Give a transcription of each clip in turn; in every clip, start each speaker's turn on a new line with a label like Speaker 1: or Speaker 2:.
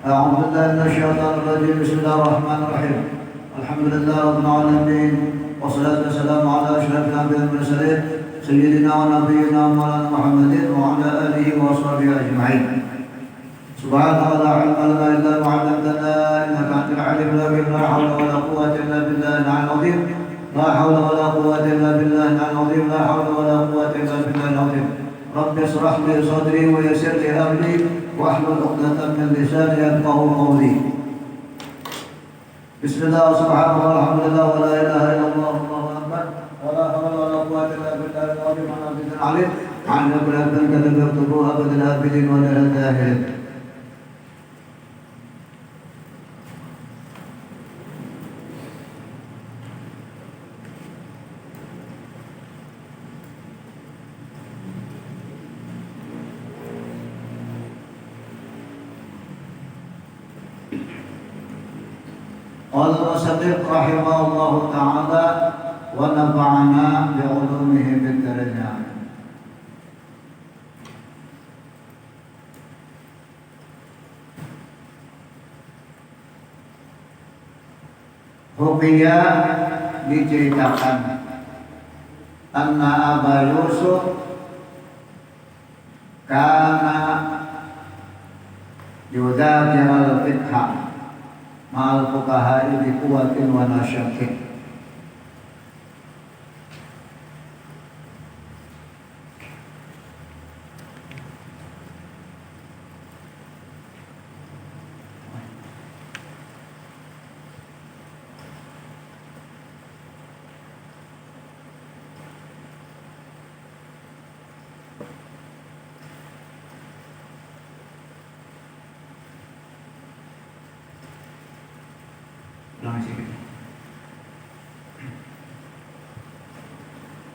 Speaker 1: أعوذ بالله من الشيطان الرجيم. بسم الله الرحمن الرحيم. الحمد لله رب العالمين، والصلاة والسلام على أشرف الأنبياء والمرسلين سيدنا ونبينا مولانا محمد وعلى آله وصحبه أجمعين. سبحانك لا علم لنا إلا ما علمتنا إنك أنت العليم الحكيم. لا حول ولا قوة إلا بالله العلي العظيم. لا حول ولا قوة إلا بالله العلي العظيم. لا حول ولا قوة إلا بالله العظيم. رب اشرح لي صدري ويسر لي أمري واحلل عقدة من لساني يفقهوا قولي. بسم الله سبحان الله والحمد لله ولا إله إلا الله والله أكبر ولا حول ولا قوة إلا بالله العظيم العليم. عن كل أبد كذب يكتبوا أبد الآبدين ولا الداهرين. قال المصنف رحمه الله تعالى ونفعنا بعلومه بالدرجات. Ruqya diceritakan anna Aba Yusuf kana yudakirul fiqha ma'al fuqaha'i bi quwwatin wa nasyatin.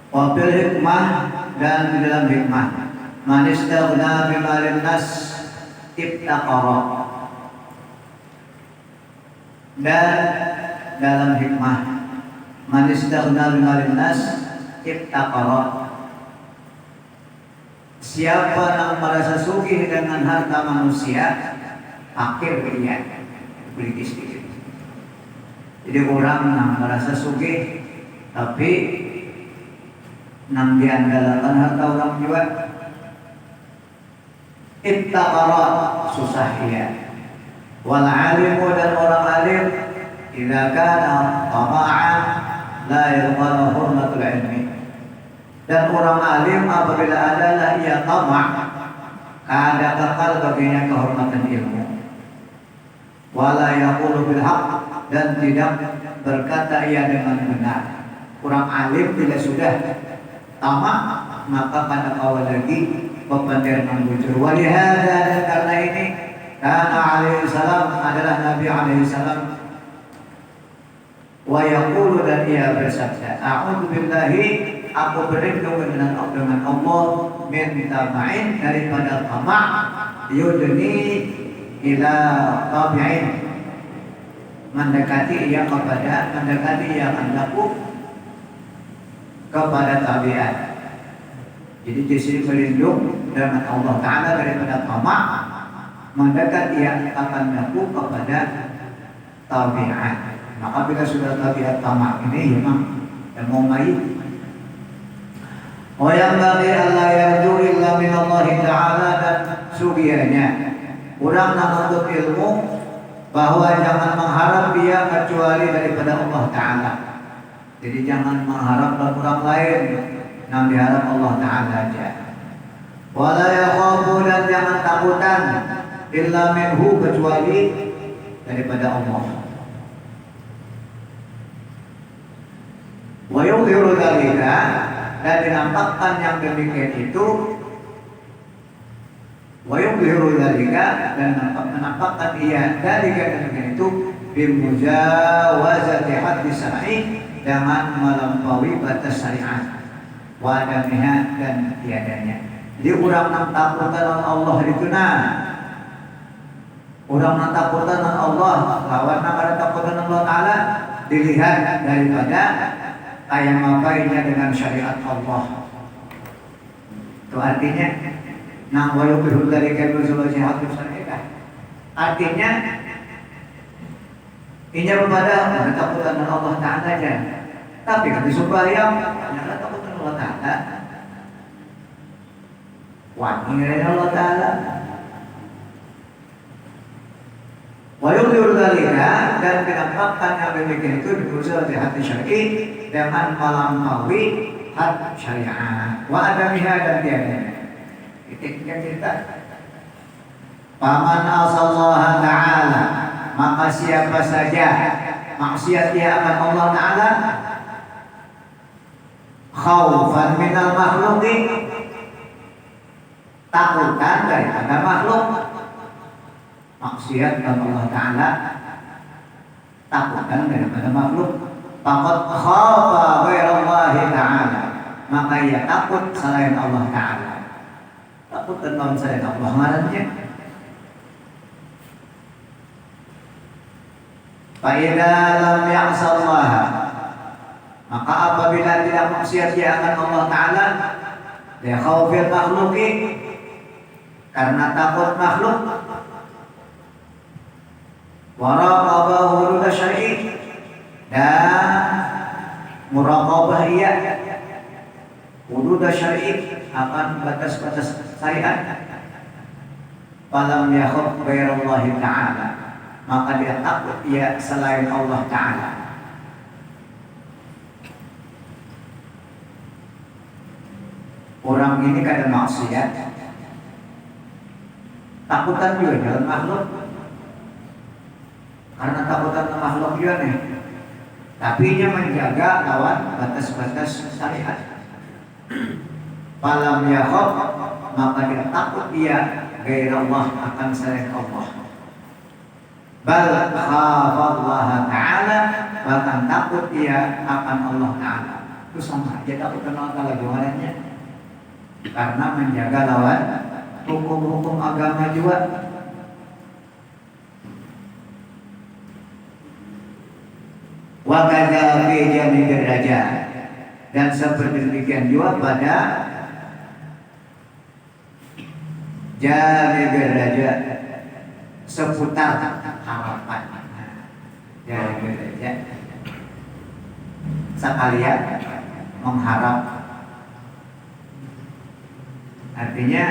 Speaker 1: Wabil hikmah, dan di dalam hikmah man istaghna bi malin nas ibtaqara. Dan dalam hikmah man istaghna bi malin nas ibtaqara, siapa yang merasa sugih dengan harta manusia fakir dia beli sedikit. Jadi orang yang merasa sugih tapi nang diandalkan harta orang juga ibtaqara, susah dia. Wal alimu, dan orang alim idza kana tama'an la yuqalu hurmatul ilmi. Dan orang alim apabila adalah ia tamak, kada kekal baginya kehormatan ilmu. Wala yaqulu bil haqq, dan tidak berkata ia dengan benar. Orang alim bila sudah tamak, maka pada awal lagi pepandaian membujur. Walihada, dan karena ini karena alaihi salam adalah Nabi alaihi salam wa yaqulu, dan ia bersabda a'udzu billahi, aku berlindung dengan Allah min tama'in, daripada tamak yudni ila tabi'in, mendekati ia akan laku kepada tabiat. Jadi di sini berlindung dengan Allah Ta'ala daripada tamak, mendekat ia akan laku kepada tabiat. Maka bila sudah tabiat tamak ini memang yang mau main. Oh, yang bagi Allah yarju illa min Allah Ta'ala, dan sugianya orang yang menuntut ilmu bahwa jangan mengharap dia kecuali daripada Allah Ta'ala. Jadi jangan mengharap orang lain, yang diharap Allah Ta'ala aja. Wala yakhafu, dan jangan takutan illa minhu, kecuali daripada Allah. Wa yudhiru dzalika, dan dinampakkan yang demikian itu. Wa yudhiru dzalika, dan menampakkan ia dzalika demikian itu bimujawazati haddi syar'i, dengan melampaui batas syariat, wadamiha, dan tiadanya. Jadi orang yang takutan Allah itu orang yang takutan Allah, lawan yang takutan Allah Ta'ala dilihat daripada ayam mapainya dengan syariat Allah. Itu artinya nang walau berhul dari kami sebagai hati syariat. Artinya inya kepada ketakutan Allah Ta'ala aja. Tapi kalau sembahyang ternyata ketakutan Allah Ta'ala, wani dari Allah Ta'ala. Wa yudhiru dzalika, dan penampakan yang demikian itu berusaha di hati syar'i dengan melampaui had syariat wa adamiha dan tiadanya. Titiknya kita paman asallaha ta'ala, maka siapa saja maksiat dia akan Allah Ta'ala khaufan minal makhluqi, takutan daripada makhluk. Maksiat kepada Allah Ta'ala, takutan daripada makhluk. Faqad khafa ghairallahi ta'ala, maka ia takut selain Allah Ta'ala. Takut tentang selain Allah marahnya. Fa idza lam ya'sallah, maka apabila tidak maksiat dia akan Allah Ta'ala li khaufil makhluqi, karena takut makhluk, wa raqaba hudud syar'i, dan muraqabah ia hudud syar'i, akan batas-batas syariat. Falam yakhaf ghairallahi ta'ala, maka dia takut ia selain Allah Ta'ala. Orang ini kadang maksiat, takutan juga dalam makhluk, karena takutan makhluk juga nih. Tapi dia menjaga lawan batas-batas syariat. Falam yakhaf, maka dia takut dia ghairallah, akan selain Allah. Bal khafa Allah Ta'ala, bahkan takut dia akan Allah Ta'ala. Itu sama aja takut Allah Ta'ala jawabannya, karena menjaga lawan hukum-hukum agama juga. Wa kadza fi janibir raja, dan seperti demikian juga pada janibir raja, seputar harapan. Janibir raja sekalian mengharap. Artinya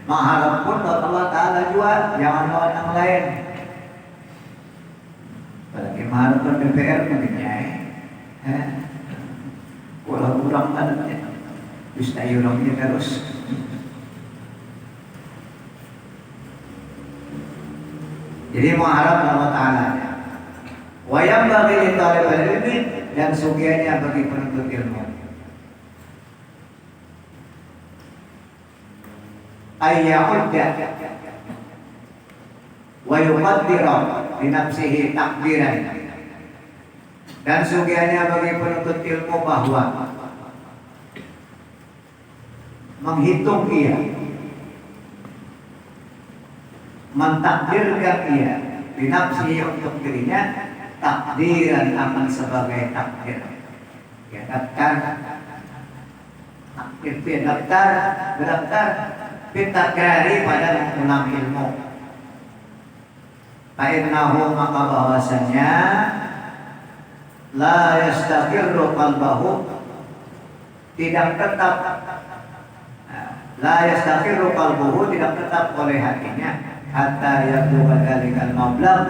Speaker 1: mengharap pun Allah Ta'ala juga, jangan lawan yang lain. Apalagi mengharap pun DPR mungkinnya walau kurang banget bisa yurangnya terus. Jadi mengharap Allah Ta'ala. Wa yanbaghi li talibil ilmi, dan sugianya bagi penuntut ilmu, ayyahudda wa yuqaddira li nafsihi takdiran, dan sugianya bagi penuntut ilmu bahwa menghitung ia, mentakdirkan ia li nafsihi, untuk dirinya, takdiran akan sebagai takdir. Ya daftar takdir, berdaftar bitakari pada mengulang ilmu. Fa'innahu, maka bahwasanya la yastaqirru qalbahu, tidak tetap, la yastaqirru qalbuhu, tidak tetap oleh hatinya, hatta yablugha dzalikal mablagh,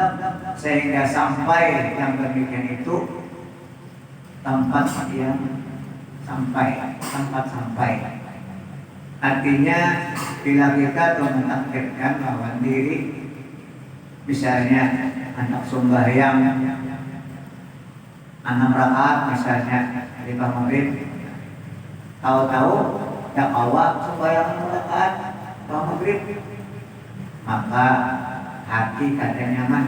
Speaker 1: sehingga sampai yang demikian itu tempat yang sampai. Artinya bila kita mentakdirkan lawan diri, misalnya anak sembahyang 6 rakaat misalnya di maghrib, tahu-tahu tak awak sembahyang 6 rakaat maghrib, maka hati kada nyaman,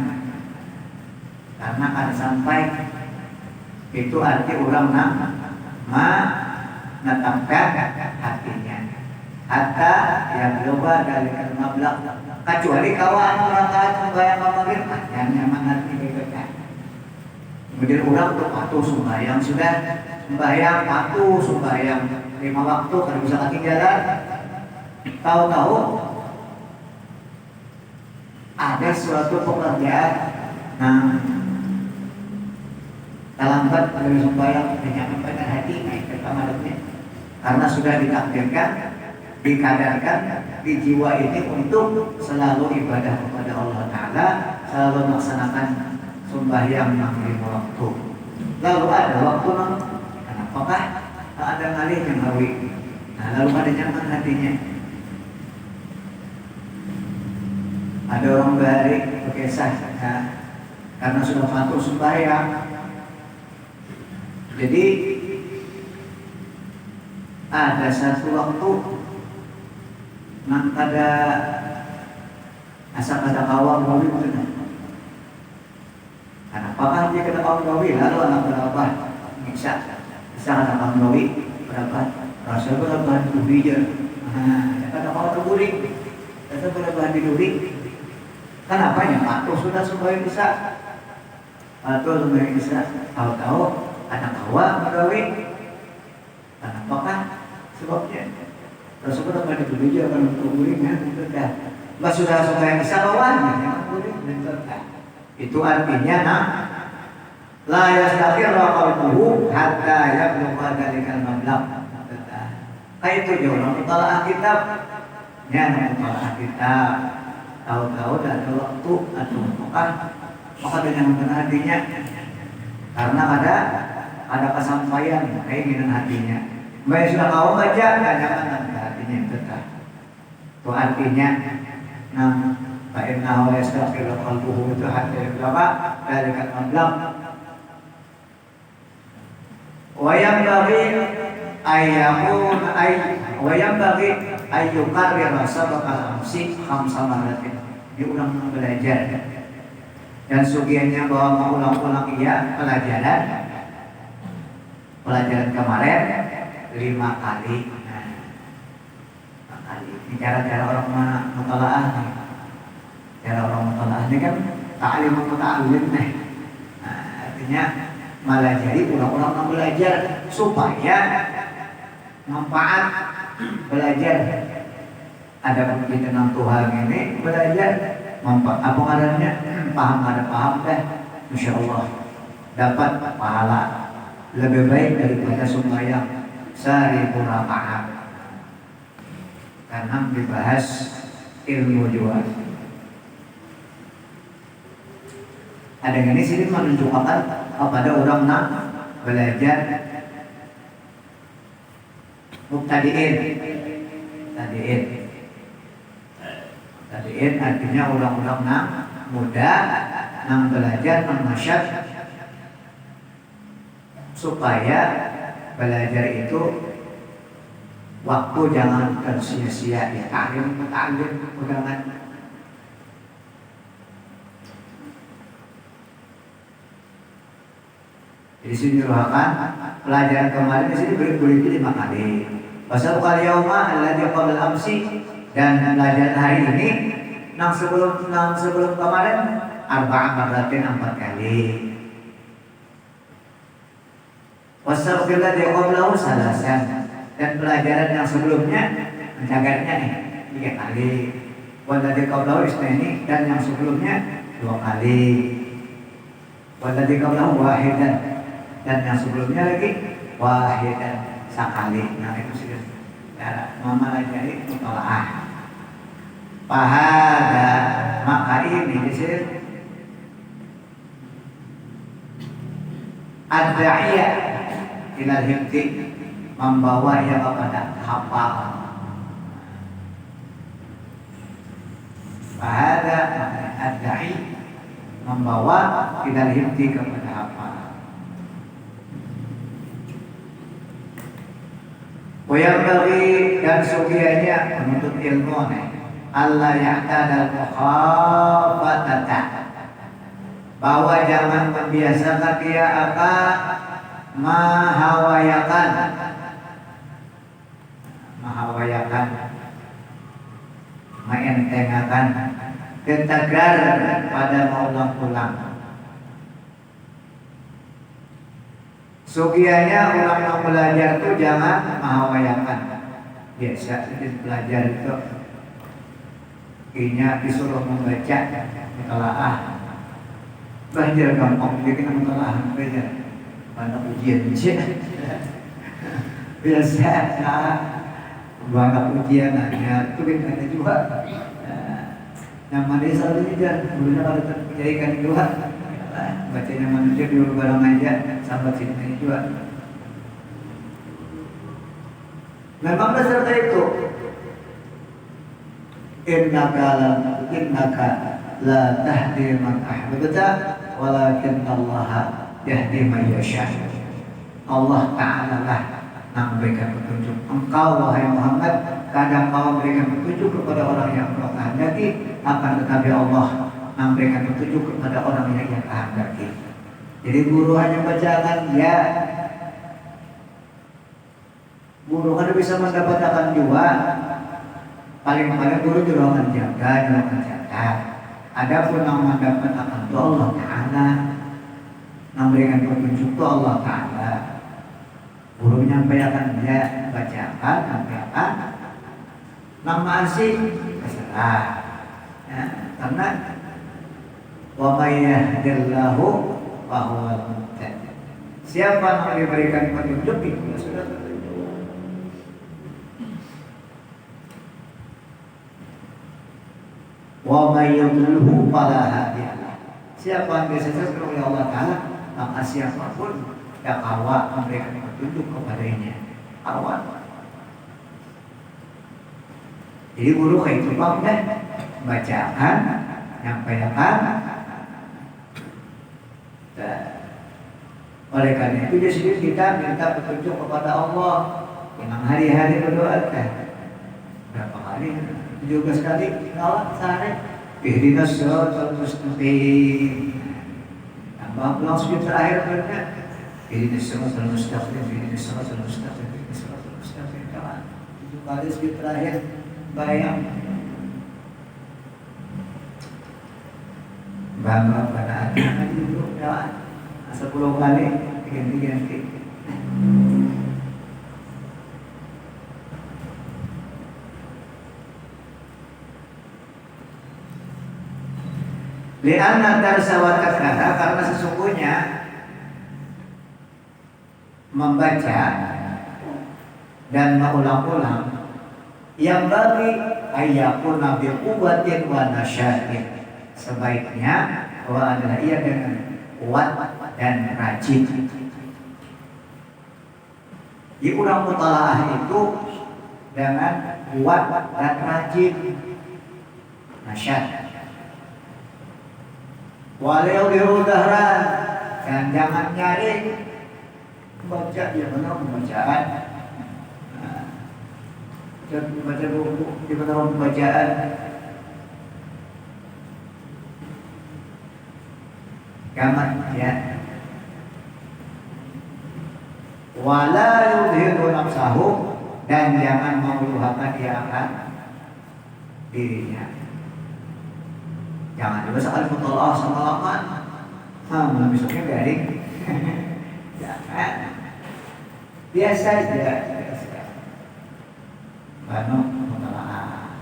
Speaker 1: karena kada sampai. Itu arti orang menetapkan hatinya hatta yang berubah dari mablagh, kecuali kawan rakaat sembahyang maghrib yang nyaman hati kita. Kemudian orang tuh patuh sembahyang, sudah sembahyang patuh sembahyang 5 waktu, kalau bisa ketinggalan, tahu-tahu ada suatu pekerjaan nah terlambat dari sembahyang menyampaikan hati naik ke kamarnya karena sudah ditakdirkan, dikadarkan di jiwa ini untuk selalu ibadah kepada Allah Ta'ala, selalu melaksanakan sembahyang yang lima waktu. Lalu ada waktu apakah ada ngalih yang hawi? Nah, lalu ada nyaman hatinya. Ada orang balik berkisah karena sudah patuh sembahyang. Jadi ada satu waktu nang kada asal kada kawal gawi maksudnya. Apakah dia kada kawal gawi lalu anak berapa? Bisa kada kawal gawi berapa? Rasa berapa duhija. Kada kawal guring. Kada berapa duhija. Kenapa ya patuh sudah sembahyang bisa? Patuh sembahyang bisa. Tahu-tahu anak kawal gawi. Apakah sebabnya? Rasulullah pada beruja kalau untuk guringnya sudah. Mas sudah yang bisa lawan, itu artinya la yastaqir qalbuhu hatta yablugha dzalikal mablagh. Kayak itu dia orang mutalaah kitab. Ya, mutalaah kitab. Tahu-tahu ada waktu atau maka dengan hatinya karena ada kesampaian keinginan hatinya. Baik sudah kau baca, jangan hatinya tetap. Itu artinya, Pak Inna wa yastaghfiru qalbuhu itu hati berapa? Dari kata mablagh. Wayang bagi ayyamun wayang bagi ayyukarrir sabaqal amsi khamsa maratin. Ini ulang belajar. Dan sugiannya bahwa mengulang-ulang iya pelajaran kemarin 5 kali. Nah, 5 kali. Ini cara-cara orang mutalaah nih. Cara orang mutalaah ini kan ta'lim muta'allim nih. Nah, artinya melajari ulang-ulang belajar supaya manfaat belajar. Ada kita tentang Tuhan ini belajar manfaat apa adanya paham deh. Insya Allah dapat pahala lebih baik daripada sembahyang 1000 rakaat. Karena dibahas ilmu juga. Ada yang ini sini menunjukkan kepada orang nak belajar mubtadi'in. Tadi'in artinya orang-orang nak muda nang belajar mengasyad supaya belajar itu waktu jangan tersia-sia ya ta'lim pegangan. Di sini ruhakan pelajaran kemarin di sini beri 5 kali. Pasal kali yauma alladzi qabla amsi dan pelajaran hari ini nang sebelum kemarin arba'in 4 kali. Wassalamualaikum warahmatullahi wabarakatuh. Dan pelajaran yang sebelumnya menjagarnya nih 3 kali. Walladzi qablahu isnaini dan yang sebelumnya 2 kali. Walladzi qablahu wahidan dan yang sebelumnya lagi wahidan sekali. Nah itu sih cara memelajari mutalaah. Pahada maka ini disebut ad-da'iyah ilal hifdzi membawa ia kepada hafal. Pahada ad-da'i membawa ilal hifdzi kepada hafal. Yang bagi dan sugianya menuntut ilmu Allah ya'tadal mukhafatata bahwa jangan membiasakan dia akan mahawayakan mengentengakan ketagar pada maulang-ulang. Sugianya ulang-ulang belajar itu jangan mahawayakan. Biasa belajar itu Kayaknya disuruh membaca mutalaah banjir gampang bikin mutalaah belajar pada ujian biasa banyak ujian hanya tuh ada juga yang mana selalu tidak gurunya kalau terjadikan juga bacanya manusia di barang aja sampai sini juga memang beserta itu innaka la tahdi man ahbabta walakin Allah yahdi man yasha. Allah Ta'ala lah yang memberikan petunjuk. Engkau wahai Muhammad kadang kau memberikan petunjuk kepada orang yang kau kehendaki, akan tetapi Allah memberikan petunjuk kepada orang yang ia kehendaki. Jadi guru hanya bacakan ya, guru kan bisa mendapatkan juga. Paling-paling guru juga menjaga, juga mencatat. Adapun yang mendapatkan itu Allah Ta'ala, memberikan petunjuk itu Allah Ta'ala. Guru menyampaikan dia bacakan, sampaikan. Nama asing terserah. Ya, karena wa may yahdillahu fa huwal muhtadi. Siapa yang diberikan petunjuk itu sudah tertentu. Wa may yudlilhu fala hadiyalah. Siapa yang disesatkan oleh Allah Ta'ala, maka siapapun yang awak memberikan petunjuk kepadanya awak. Jadi guru kayak itu bang deh, bacakan, nyampaikan. Oleh karena itu jadi kita minta petunjuk kepada Allah dengan hari-hari berdoa kan. Berapa kali? 17 kali kalau sehari. Ihdinas siratal mustaqim. Tambah pulang sujud terakhir berarti. Ihdinas siratal mustaqim, ihdinas siratal mustaqim, ihdinas siratal mustaqim. 7 kali sujud terakhir bayang. Bangga pada hati dulu ya. 10 kali ganti-ganti. Lianna darsa wa takrara, karena sesungguhnya membaca dan mengulang-ulang yang bagi ayakun nabi kuwatin wa nasyatin, sebaiknya bahwa adalah ia dengan kuat dan rajin. Di ulang mutalaah itu dengan kuat dan rajin, nasyat. Walau dihudahran, dan jangan nyari baca ya benar pembacaan. Baca buku di benar pembacaan. Jangan ya. Wala yudhiru nafsahu, dan jangan meluahkan dia akan dirinya. Jangan juga sekali mutalaah sama lama. Malam besoknya garing. Jangan. Biasa aja. Banu mutalaah.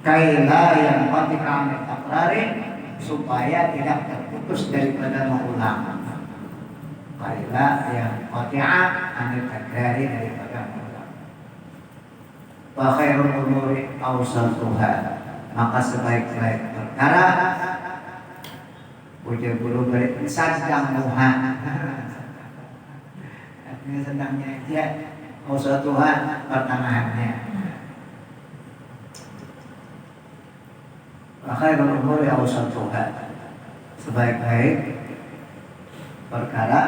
Speaker 1: Kaila yang pati kami takrarin, supaya tidak terputus daripada mengulang. Kaila yang pati'ah anil takrari daripada mengulang. Wa khairul umuri awsatuha, maka sebaik-baik perkara ujar guru beri sedang muha. Artinya sedangnya aja, awsatuha pertengahannya. Wa khairul umuri awsatuha, sebaik-baik perkara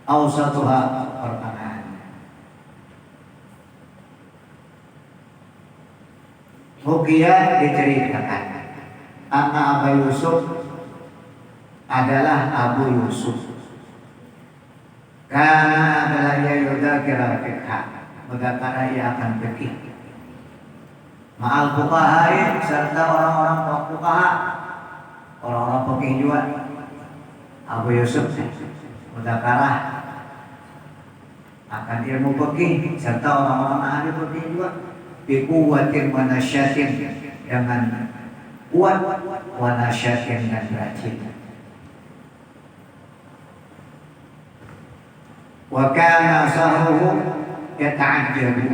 Speaker 1: awsatuha pertengahan. Hukia diceritakan anna Abu Yusuf adalah Abu Yusuf. Karena adalah Yahuda kira fikha, berkata ia akan fikih. Ma'al fuqaha, serta orang-orang fuqaha, orang-orang fikih juga. Abu Yusuf berkata akan ilmu fikih serta orang-orang ahli fikih juga biquwwatin wa nasyatin dengan kuat wa nasyatin dan rajin. Wa kana sahruhu yata'ajjabu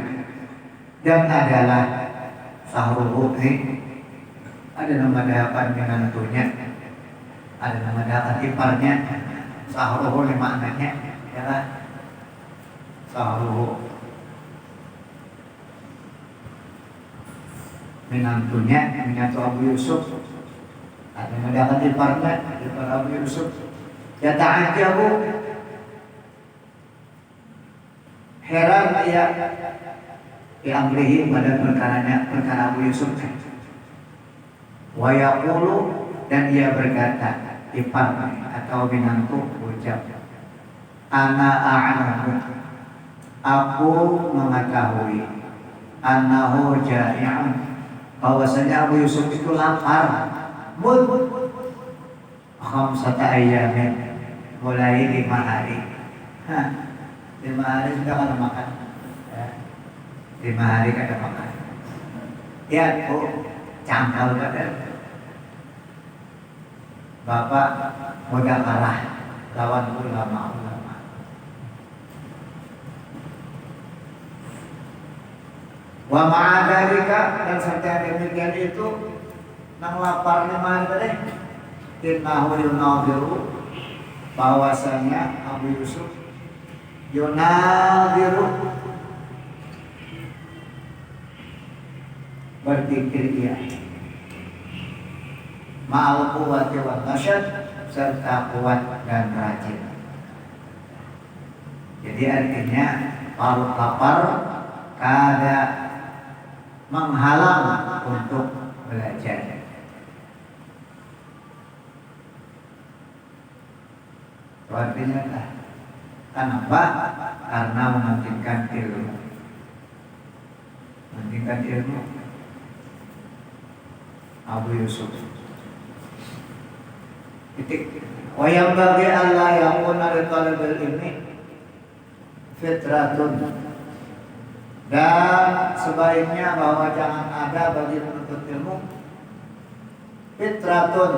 Speaker 1: dan adalah sahruhu ada nama dahapan menantunya, ada nama dahapan iparnya. Sahruhu maknanya adalah sahruhu menantu Abu Yusuf, ada nama dahapan iparnya, ipar Abu Yusuf. Yata'ajjabu heran ia amrihi pada perkara Abu Yusuf. Wa yaqulu dan ia berkata ipar atau menantu ucap ana a'lamu aku mengetahui annahu ja'i'un bahwasanya Abu Yusuf itu lapar mud khamsata ayyamin mulai 5 hari. 5 hari sudah kada makan ya. 5 hari kada makan ya. Cangkal pada Bapak mudah kalah lawan ulama-ulama. Wa ma'adalika dan serta demikian itu nang lapar ni mana tadi? Innahu yunadiru bahwasanya Abu Yusuf yunadiru berpikir dia ma'al quwwati wa nasyad serta kuat dan rajin. Jadi artinya parut lapar kada menghalang untuk belajar. Itu artinya kenapa? Karena mementingkan ilmu. Mementingkan ilmu Abu Yusuf. Wa yang bagi Allah yang benar talibul ilmi fitratun dan sebaiknya bahwa jangan ada bagi penuntut ilmu fitratun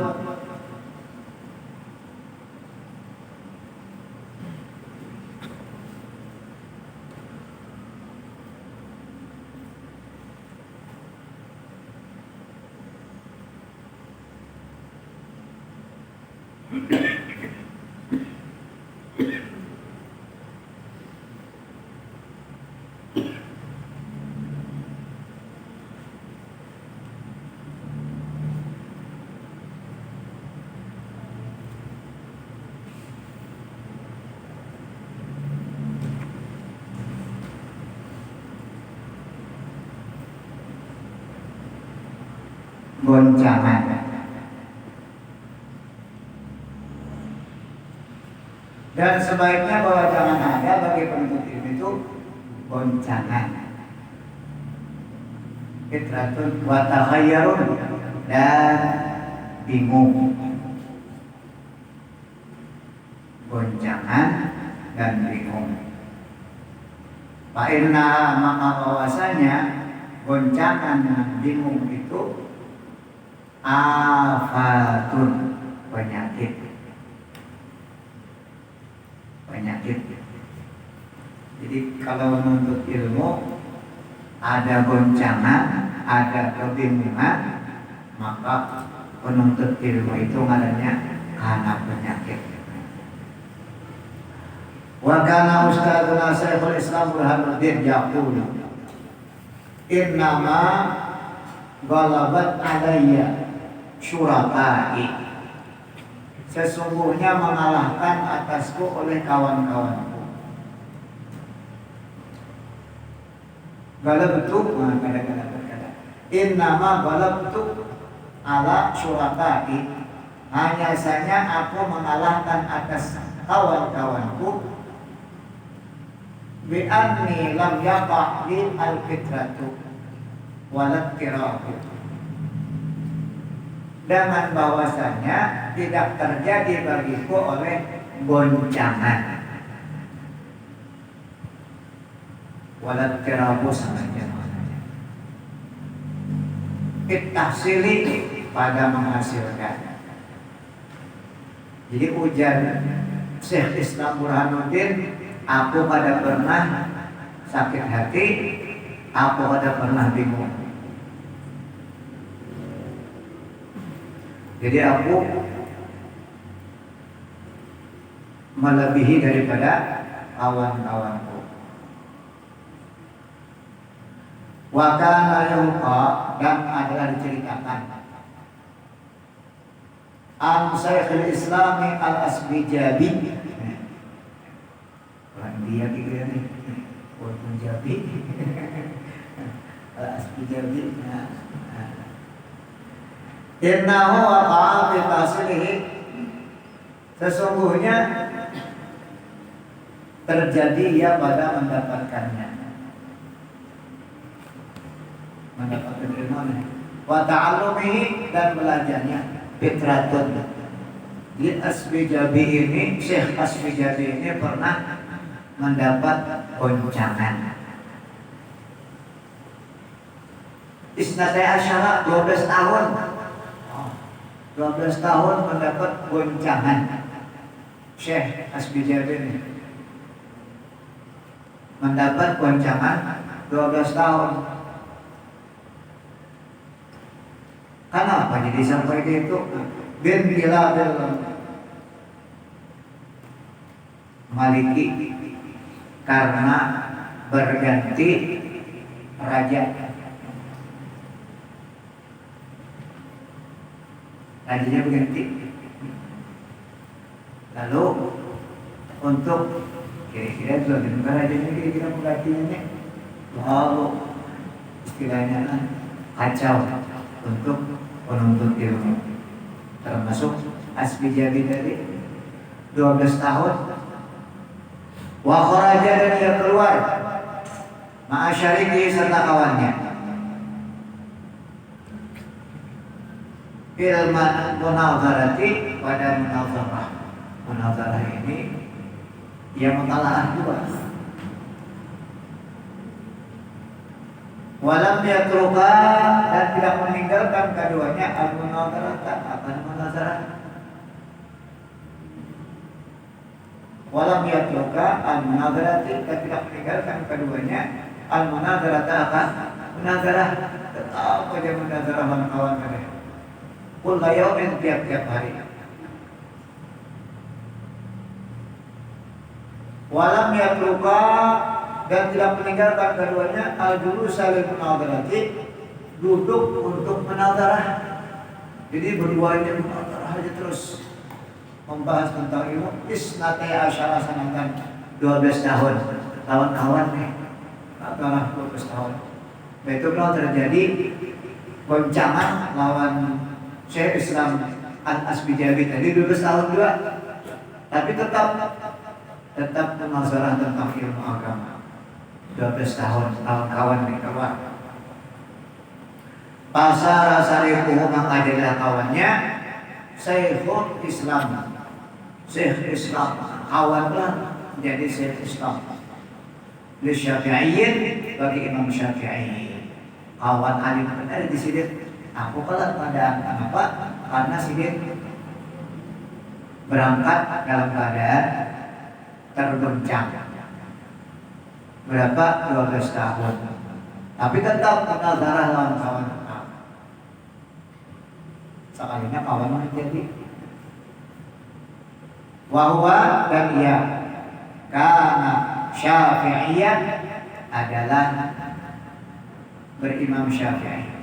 Speaker 1: goncangan. Dan sebaiknya bahwa jangan ada bagi penuntut ilmu itu goncangan. Fitratun wa takhayyarun dan bingung. Goncangan dan bingung. Fa inna maka bahwasanya goncangan dan bingung itu afatun penyakit. Jadi kalau menuntut ilmu ada goncangan, ada kebingungan, maka penuntut ilmu itu ngaranya karena penyakit. Wa kana ustadzuna Syekhul Islam Burhanuddin yaqulu innama ghalabat alayya syurakai, sesungguhnya mengalahkan atasku oleh kawan-kawanku. Galabtu, kadang-kadang berkata innama galabtu ala syurakai, hanya saja aku mengalahkan atas kawan-kawanku bi anni lam yaqa' li al-fitratu walat tirahu, dengan bahwasanya tidak terjadi bagiku oleh goncangan. walat terabus sama maknanya. Ittahsili pada menghasilkan. Jadi ujar Syekh Islam Burhanuddin, aku pada pernah sakit hati, aku pada pernah bingung. Jadi aku melebihi daripada kawan-kawanku. Wa kana yuqa, dan adalah diceritakan an Syekhul Islami Al-Asbijabi. Orang dia gitu ya nih, orang Jabi. Al-Asbijabi. Innahu waqa'a fi taslihi, sesungguhnya terjadi ia pada mendapatkannya, mendapatkan ilmu, wa ta'allumihi, dan belajarnya, fitratun. Di Asbijabi ini, Syekh Asbijabi ini pernah mendapat goncangan. Isnatai asyara, 12 tahun. 12 tahun mendapat goncangan. Syekh Asbijabi ini mendapat goncangan 12 tahun. Kenapa jadi sampai itu? Bin Bilabil Maliki, karena berganti raja. Rajanya berganti. Lalu untuk kira-kira dua negara rajanya kira-kira menggantinya, lalu istilahnya kacau untuk penuntut ilmu, termasuk Asbijabi tadi 12 tahun. Wa kharaja, dan dia keluar ma'asyarihi serta kawannya, ilman munazarati, pada munazarah. Munazarah ini ia mengalah dua. Walam yatruka, dan tidak meninggalkan keduanya al-munazarah, apa munazarah. Walam yatruka al-munazarati, dan tidak meninggalkan keduanya al-munazarah, apa munazarah. Tetap aja munazarah kawan-kawan mereka. Kulla yaumin, tiap-tiap hari. Walam yatruka, dan tidak meninggalkan keduanya al-julus lil munazarati, duduk untuk munazarah. Jadi berduanya munazarah aja terus membahas tentang ilmu. Isnatai asyara sanatan, 12 tahun. Kawan-kawan nih, munazarah 12 tahun. Itu kalau terjadi goncangan lawan Syekh Islam Al-Asbijabi tadi 12 tahun juga, tapi tetap munazarah tentang ilmu agama 12 tahun. Kawan-kawan nih kawan. Pasar sarifuhu, maka adalah kawannya Syekhul Islam, Syekh Islam, kawanlah menjadi Syekh Islam. Li Syafi'iyyin, bagi Imam Syafi'i, kawan alim benar di sini. Aku kalah pada apa? Karena sidin berangkat dalam keadaan tergoncang. Berapa? 12 tahun. Tapi tetap munazarah lawan kawan. Sekalinya kawan menjadi wahwa, dan ia karena Syafi'iyah, adalah berimam Syafi'i.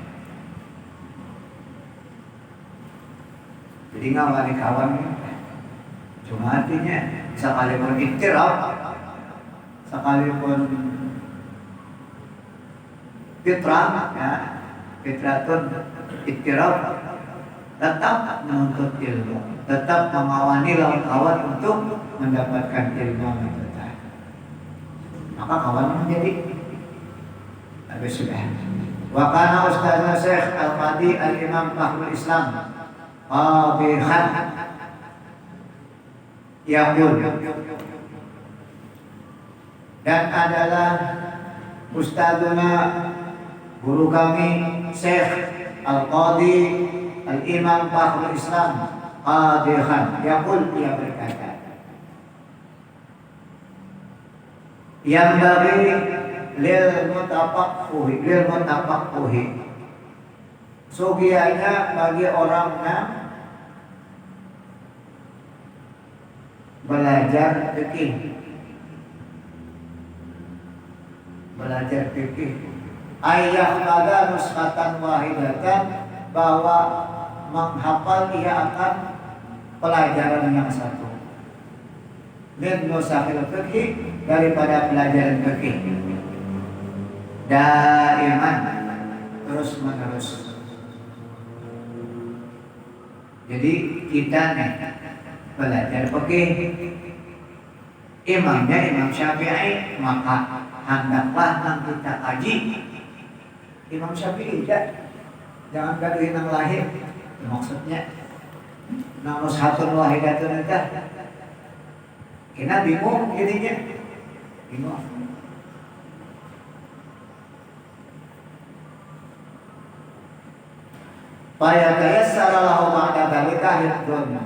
Speaker 1: Jadi ngawali kawan, cuma artinya sekalipun iktiraf, sekalipun fitrah, ya, fitratun iktiraf, tetap menuntut ilmu, tetap mengawani lawan kawan untuk mendapatkan ilmu itu. Maka kawan menjadi habis sudah. Wa kana ustadzna Syekh Al-Qadi Al-Imam Fahrul Islam Qabihan yaqul, dan adalah Ustadzuna guru kami Syekh Al-Qadi Al-Imam Fakhrul Islam Qadi Khan yaqul, dia berkata, yang bagi lil mutafaqquhi sugianya bagi orang yang belajar fikih ayah pada nuskhatan wahidatan, bahwa menghafal ia akan pelajaran yang satu, min nusakhil fikih, daripada pelajaran fikih, daiman, terus menerus. Jadi kita nih belajar fikih, imamnya Imam Syafi'i, maka hendaklah yang kita kaji Imam Syafi'i, jangan gaduhin yang lahir. Maksudnya namus hatun wahidatun itu kita bingung jadinya, bingung. Fayatayassara lahu ba'da dzalika hifdzun,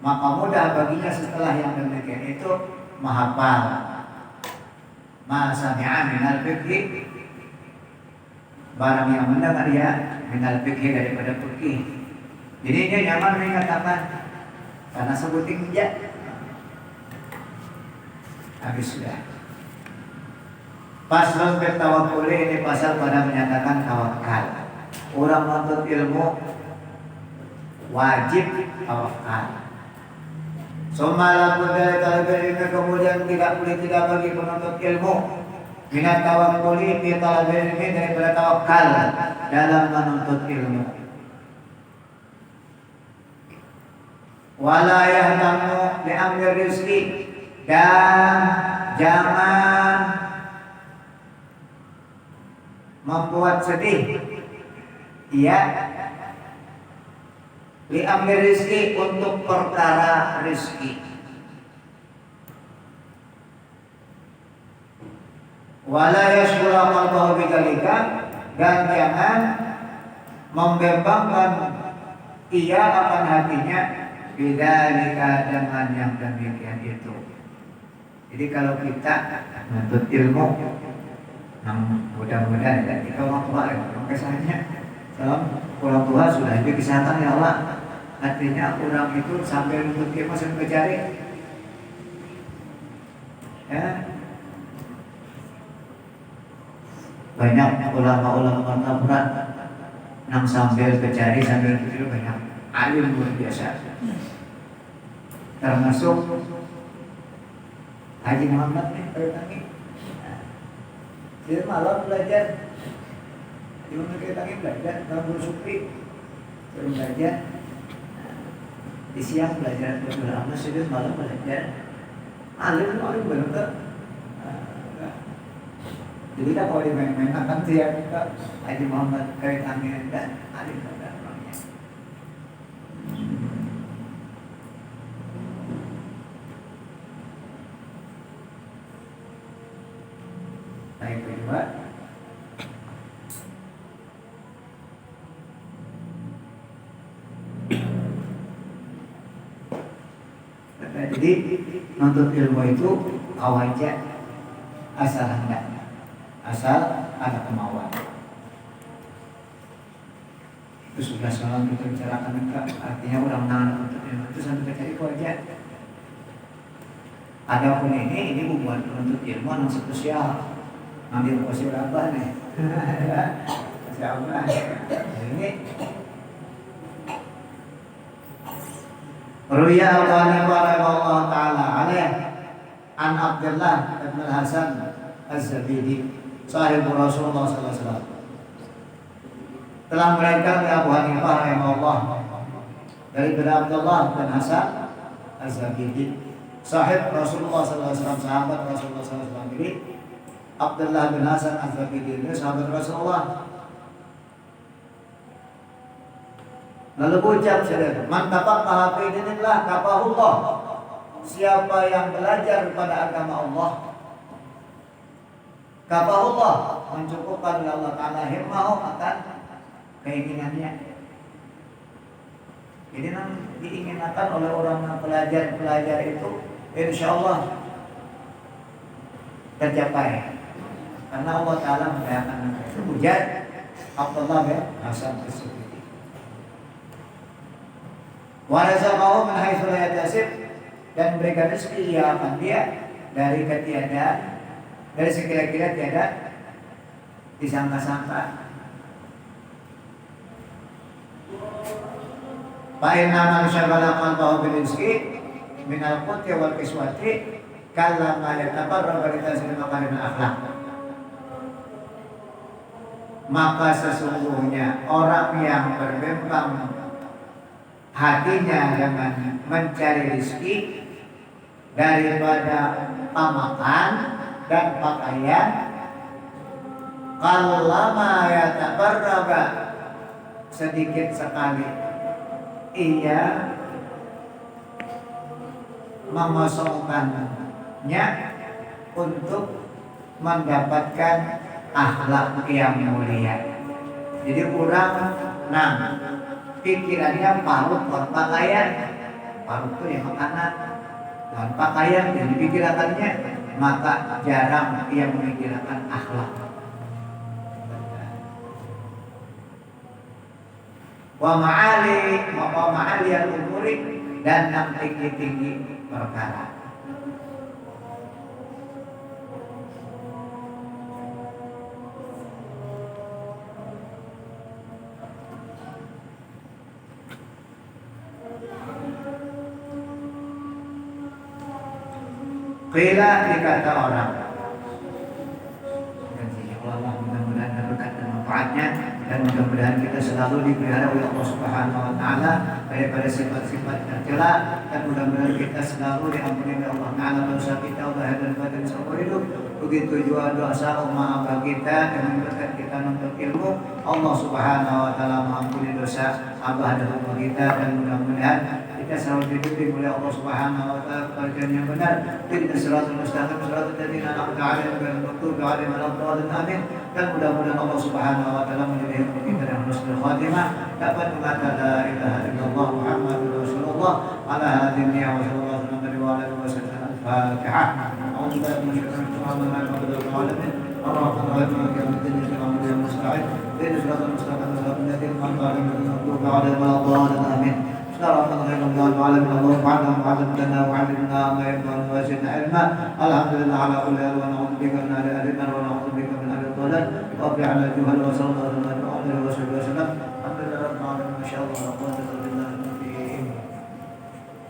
Speaker 1: maka mudah baginya setelah yang demikian itu menghafal ma sami'a minal fiqhi, barang yang mendengar ya minal fiqhi, daripada fikih. Jadi dia nyaman mengatakan karena sebutin ya habis sudah. Paslon bertawakul, ini pasal pada menyatakan tawakal. Orang menuntut ilmu wajib tawakal. Semalam dari talibul ilmi, kemudian tidak boleh tidak bagi penuntut ilmu minat tawakkuli fi talibul ilmi, daripada tawakal dalam menuntut ilmu. Wala yahtamu bi amri rizqi, dan jangan membuat sedih ya li amri rizqi, untuk perkara rizki. Wala yashghula qalbahu bidzalika, dan jangan membimbangkan ia akan hatinya bidzalika, dengan yang demikian itu. Jadi kalau kita menuntut ilmu, mudah-mudahan kita orang tua kesannya orang tua sudah di kesehatan ya Allah. Artinya orang itu sampai menuntut ilmu sampai cari ya. Banyak ulama-ulama kontemporer yang sambil bercari sambil berpikir, banyak alim luar biasa, termasuk Haji Muhammad nih Tangi. Dia malam belajar, di mana kita belajar, Rabu Supri suruh belajar, di siang belajar beberapa sudut, malam belajar. Alim benar. Jadi kita kalau dimain-main akan siap kita Haji Muhammad Tangi dan alim benar orangnya. Yang kedua, jadi menuntut ilmu itu awalnya asal hendak, asal ada kemauan. Itu sudah selalu kita bicarakan, artinya orang menuntut ilmu itu sampai cari wajah. Adapun ini bukan penuntut ilmu yang spesial. Ambil posisi apa nih? Siapa? Ini Ruya al-Ghani rahimahullah ta'ala alaih an Abdullah bin Hasan Az-Zabidi sahib Rasulullah sallallahu alaihi wasallam, telah meriwayatkan dari Abu Hanifah rahimahullah dari Abdullah bin Hasan Az-Zabidi sahib Rasulullah sallallahu alaihi wasallam, sahabat Rasulullah sallallahu alaihi wasallam. Jadi Abdullah bin Hasan Az-Zabidi ini sahabat Rasulullah. Lalu ucap saudara, man tafaqaha fi dinillah kafahullah, siapa yang belajar pada agama Allah Kafahullah, mencukupkan oleh Allah Ta'ala himmahu akan keinginannya. Jadi yang diinginkan oleh orang yang pelajar itu insya Allah tercapai. Karena Allah Ta'ala mengayakan itu hujan Abdullah bin Hasan tersebut. Wa razaqahu min haitsu la yahtasib, dan memberikan rezeki ia akan dia dari ketiadaan, dari sekira-kira tiada disangka-sangka. Fa inna man syaghala qalbahu bil rizqi min al-quti wal kiswati kalla ma yatabarra bi taslim makarim akhlaq. Maka sesungguhnya orang yang berbimbang hatinya dengan mencari rezeki daripada pamakan dan pakaian, kallama yatabarraga, sedikit sekali ia mengosongkannya untuk mendapatkan akhlak yang mulia. Jadi kurang pikirannya parut buat pakaian, parut itu yang makanan dan pakaian yang dipikirkannya, maka jarang ia memikirkan akhlak. Wa ma'ali al-umuri, dan yang tinggi-tinggi perkara. Qila, dikata orang, dan Allah mudah-mudahan berkat dan manfaatnya, dan mudah-mudahan kita selalu dipelihara oleh Allah Subhanahu wa Ta'ala daripada sifat-sifat tercela, dan mudah-mudahan kita selalu diampuni oleh Allah Ta'ala dosa kita lahir dan batin seumur hidup. Begitu juga dosa umat abah kita dengan berkat kita menuntut ilmu, Allah Subhanahu wa Ta'ala mengampuni dosa abah dan umat kita, dan mudah-mudahan kita selalu dibimbing oleh Allah Subhanahu wa Ta'ala kepada jalan yang benar. Inna siratal mustaqim siratal ladzina an'amta 'alaihim ghairil maghdubi 'alaihim waladdallin. Amin. Dan mudah-mudahan Allah Subhanahu wa Ta'ala menjadikan kita dengan husnul khatimah, dapat mengatakan la ilaha illallah Muhammadur Rasulullah ala hadhihi wa sallallahu alaihi wa sallam. Al-Fatihah. A'udzu billahi minasyaitonir rajim. Ar-Rahmanir Rahim. Maliki yaumiddin. Iyyaka nasta'in. Ihdinas siratal mustaqim siratal ladzina an'amta 'alaihim ghairil maghdubi alaihim waladdallin. Amin. Bismillahirrahmanirrahim. Wa'alaikumsalam warahmatullahi wabarakatuh. Ma yanfa'una wa zidna ilma. Alhamdulillah ala kulli hal, wa na'udzu bika min adzabil nar wa na'udzu bika min adzabil dhalal wa bi'ala juhal wa sallallahu alaihi wa sallam.